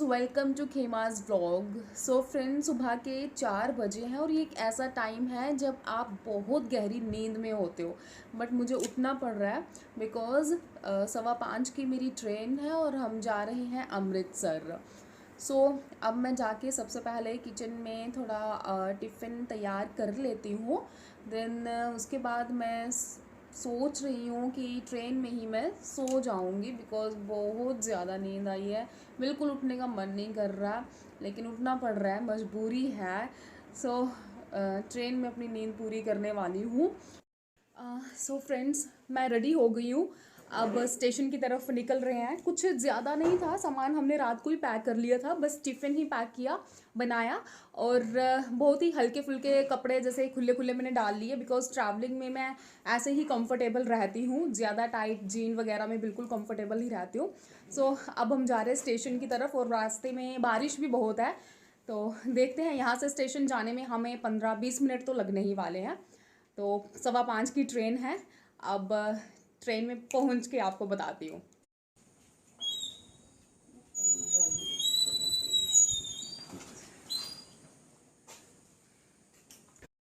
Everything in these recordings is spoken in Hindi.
Welcome to Khemaj vlog. So friends, सुबह के 4 बजे हैं और ये एक ऐसा टाइम है जब आप बहुत गहरी नींद में होते हो, बट मुझे उठना पड़ रहा है बिकॉज़ 5:15 की मेरी ट्रेन है और हम जा रहे हैं अमृतसर। सो अब मैं जाके सबसे पहले किचन में थोड़ा टिफ़िन तैयार कर लेती हूँ। देन उसके बाद मैं सोच रही हूँ कि ट्रेन में ही मैं सो जाऊँगी बिकॉज़ बहुत ज़्यादा नींद आई है। बिल्कुल उठने का मन नहीं कर रहा, लेकिन उठना पड़ रहा है, मजबूरी है। सो ट्रेन में अपनी नींद पूरी करने वाली हूँ। सो फ्रेंड्स, मैं रेडी हो गई हूँ। अब स्टेशन की तरफ निकल रहे हैं। कुछ ज़्यादा नहीं था सामान, हमने रात को ही पैक कर लिया था, बस टिफ़िन ही पैक किया, बनाया। और बहुत ही हल्के फुल्के कपड़े जैसे खुले खुले मैंने डाल लिए बिकॉज ट्रैवलिंग में मैं ऐसे ही कंफर्टेबल रहती हूँ। ज़्यादा टाइट जीन वगैरह में बिल्कुल कंफर्टेबल ही रहती हूँ। सो अब हम जा रहे हैं स्टेशन की तरफ और रास्ते में बारिश भी बहुत है, तो देखते हैं। यहाँ से स्टेशन जाने में हमें 15-20 मिनट तो लगने ही वाले हैं। तो 5:15 की ट्रेन है। अब ट्रेन में पहुंच के आपको बताती हूँ।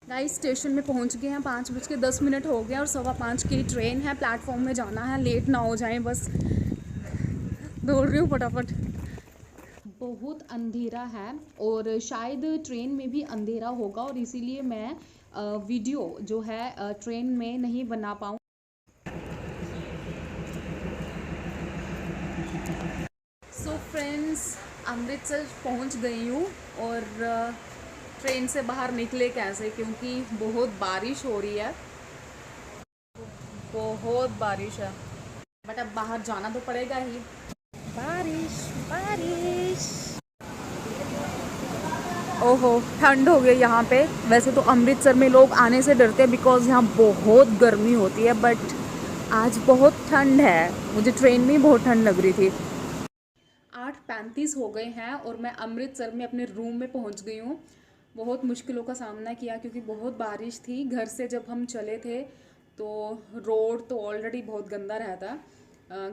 गाइस, स्टेशन में पहुंच गए हैं। 5:10 हो गए और 5:15 की ट्रेन है। प्लेटफॉर्म में जाना है, लेट ना हो जाए, बस दौड़ रही हूँ फटाफट। बहुत अंधेरा है और शायद ट्रेन में भी अंधेरा होगा और इसीलिए मैं वीडियो जो है ट्रेन में नहीं बना पाऊँ। सो फ्रेंड्स, अमृतसर पहुंच गई हूँ और ट्रेन से बाहर निकले कैसे, क्योंकि बहुत बारिश हो रही है, बहुत बारिश है। बट अब बाहर जाना तो पड़ेगा ही। बारिश बारिश। ओहो, ठंड हो गई यहाँ पे। वैसे तो अमृतसर में लोग आने से डरते हैं बिकॉज यहाँ बहुत गर्मी होती है, बट आज बहुत ठंड है। मुझे ट्रेन में बहुत ठंड लग रही थी। 8:35 हो गए हैं और मैं अमृतसर में अपने रूम में पहुंच गई हूँ। बहुत मुश्किलों का सामना किया क्योंकि बहुत बारिश थी। घर से जब हम चले थे तो रोड तो ऑलरेडी बहुत गंदा रहता,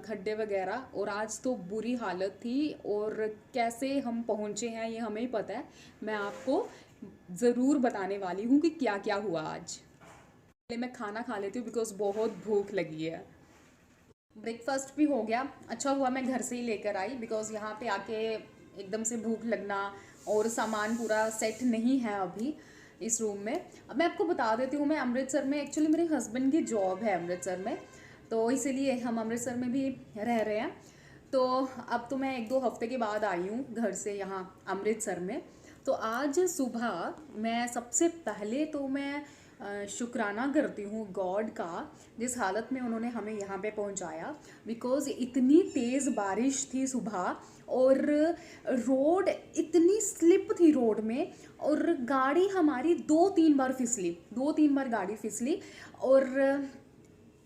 खड्डे वगैरह, और आज तो बुरी हालत थी। और कैसे हम पहुँचे हैं ये हमें ही पता है। मैं आपको ज़रूर बताने वाली हूँ कि क्या क्या हुआ आज। पहले मैं खाना खा लेती हूँ बिकॉज़ बहुत भूख लगी है। ब्रेकफास्ट भी हो गया। अच्छा हुआ मैं घर से ही लेकर आई बिकॉज़ यहाँ पे आके एकदम से भूख लगना, और सामान पूरा सेट नहीं है अभी इस रूम में। अब मैं आपको बता देती हूँ, मैं अमृतसर में, एक्चुअली मेरे हस्बैंड की जॉब है अमृतसर में, तो इसीलिए हम अमृतसर में भी रह रहे हैं। तो अब तो मैं 1-2 हफ्ते के बाद आई हूँ घर से यहाँ अमृतसर में। तो आज सुबह मैं सबसे पहले तो मैं शुक्राना करती हूँ गॉड का, जिस हालत में उन्होंने हमें यहाँ पे पहुँचाया। बिकॉज़ इतनी तेज़ बारिश थी सुबह और रोड इतनी स्लिप थी रोड में, और गाड़ी हमारी 2-3 बार फिसली, 2-3 बार गाड़ी फिसली। और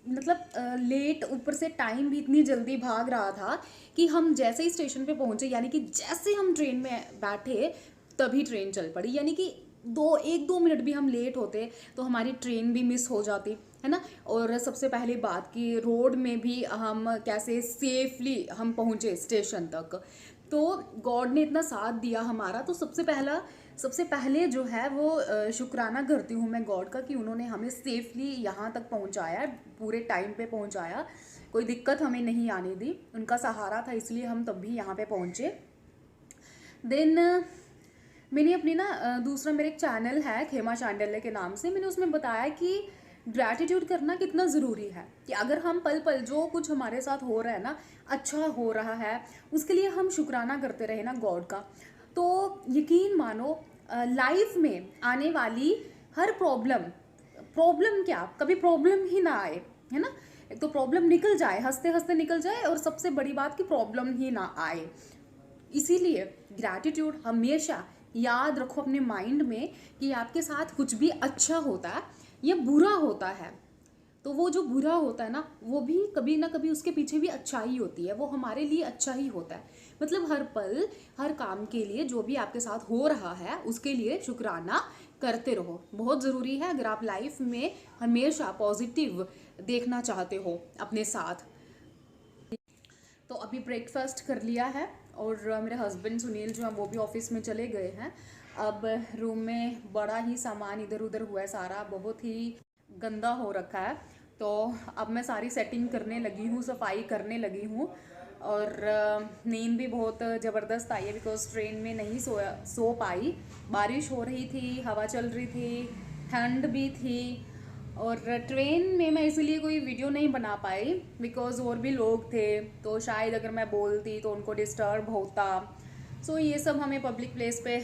मतलब लेट, ऊपर से टाइम भी इतनी जल्दी भाग रहा था कि हम जैसे ही स्टेशन पे पहुँचे, यानी कि जैसे हम ट्रेन में बैठे तभी ट्रेन चल पड़ी। यानी कि 1-2 मिनट भी हम लेट होते तो हमारी ट्रेन भी मिस हो जाती, है ना। और सबसे पहली बात कि रोड में भी हम कैसे सेफली हम पहुँचे स्टेशन तक, तो गॉड ने इतना साथ दिया हमारा। तो सबसे पहले जो है वो शुक्राना करती हूँ मैं गॉड का कि उन्होंने हमें सेफली यहाँ तक पहुँचाया, पूरे टाइम पे पहुँचाया, कोई दिक्कत हमें नहीं आने दी। उनका सहारा था, इसलिए हम तब भी यहाँ पे पहुँचे। देन मैंने अपनी दूसरा, मेरे एक चैनल है खेमा चांडल्य के नाम से, मैंने उसमें बताया कि ग्रैटिट्यूड करना कितना ज़रूरी है, कि अगर हम पल पल जो कुछ हमारे साथ हो रहा है ना, अच्छा हो रहा है, उसके लिए हम शुक्राना करते रहे ना गॉड का, तो यकीन मानो लाइफ में आने वाली हर प्रॉब्लम क्या, कभी प्रॉब्लम ही ना आए, है ना। एक तो प्रॉब्लम निकल जाए, हंसते हंसते निकल जाए, और सबसे बड़ी बात कि प्रॉब्लम ही ना आए। इसीलिए ग्रैटिट्यूड हमेशा याद रखो अपने माइंड में कि आपके साथ कुछ भी अच्छा होता है या बुरा होता है, तो वो जो बुरा होता है ना, वो भी कभी ना कभी उसके पीछे भी अच्छाई होती है, वो हमारे लिए अच्छा ही होता है। मतलब हर पल, हर काम के लिए, जो भी आपके साथ हो रहा है उसके लिए शुक्राना करते रहो, बहुत ज़रूरी है अगर आप लाइफ में हमेशा पॉजिटिव देखना चाहते हो अपने साथ। तो अभी ब्रेकफास्ट कर लिया है और मेरे हस्बैंड सुनील जो हैं वो भी ऑफिस में चले गए हैं। अब रूम में बड़ा ही सामान इधर उधर हुआ है, सारा बहुत ही गंदा हो रखा है। तो अब मैं सारी सेटिंग करने लगी हूँ, सफाई करने लगी हूँ। और नींद भी बहुत ज़बरदस्त आई है बिकॉज ट्रेन में नहीं सो पाई। बारिश हो रही थी, हवा चल रही थी, ठंड भी थी। और ट्रेन में मैं इसीलिए कोई वीडियो नहीं बना पाई बिकॉज और भी लोग थे, तो शायद अगर मैं बोलती तो उनको डिस्टर्ब होता। सो ये सब हमें पब्लिक प्लेस पे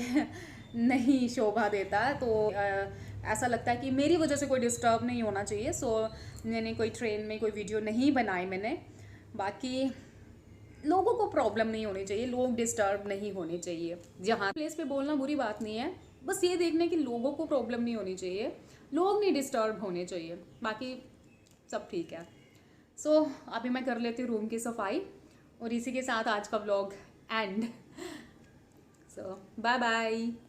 नहीं शोभा देता। तो ऐसा लगता है कि मेरी वजह से कोई डिस्टर्ब नहीं होना चाहिए। सो मैंने कोई ट्रेन में कोई वीडियो नहीं बनाई मैंने। बाकी लोगों को प्रॉब्लम नहीं होनी चाहिए, लोग डिस्टर्ब नहीं होने चाहिए। जहाँ प्लेस पे बोलना बुरी बात नहीं है, बस ये देखने कि लोगों को प्रॉब्लम नहीं होनी चाहिए, लोग नहीं डिस्टर्ब होने चाहिए, बाकी सब ठीक है। सो अभी मैं कर लेती हूँ रूम की सफाई और इसी के साथ आज का vlog end. So bye bye.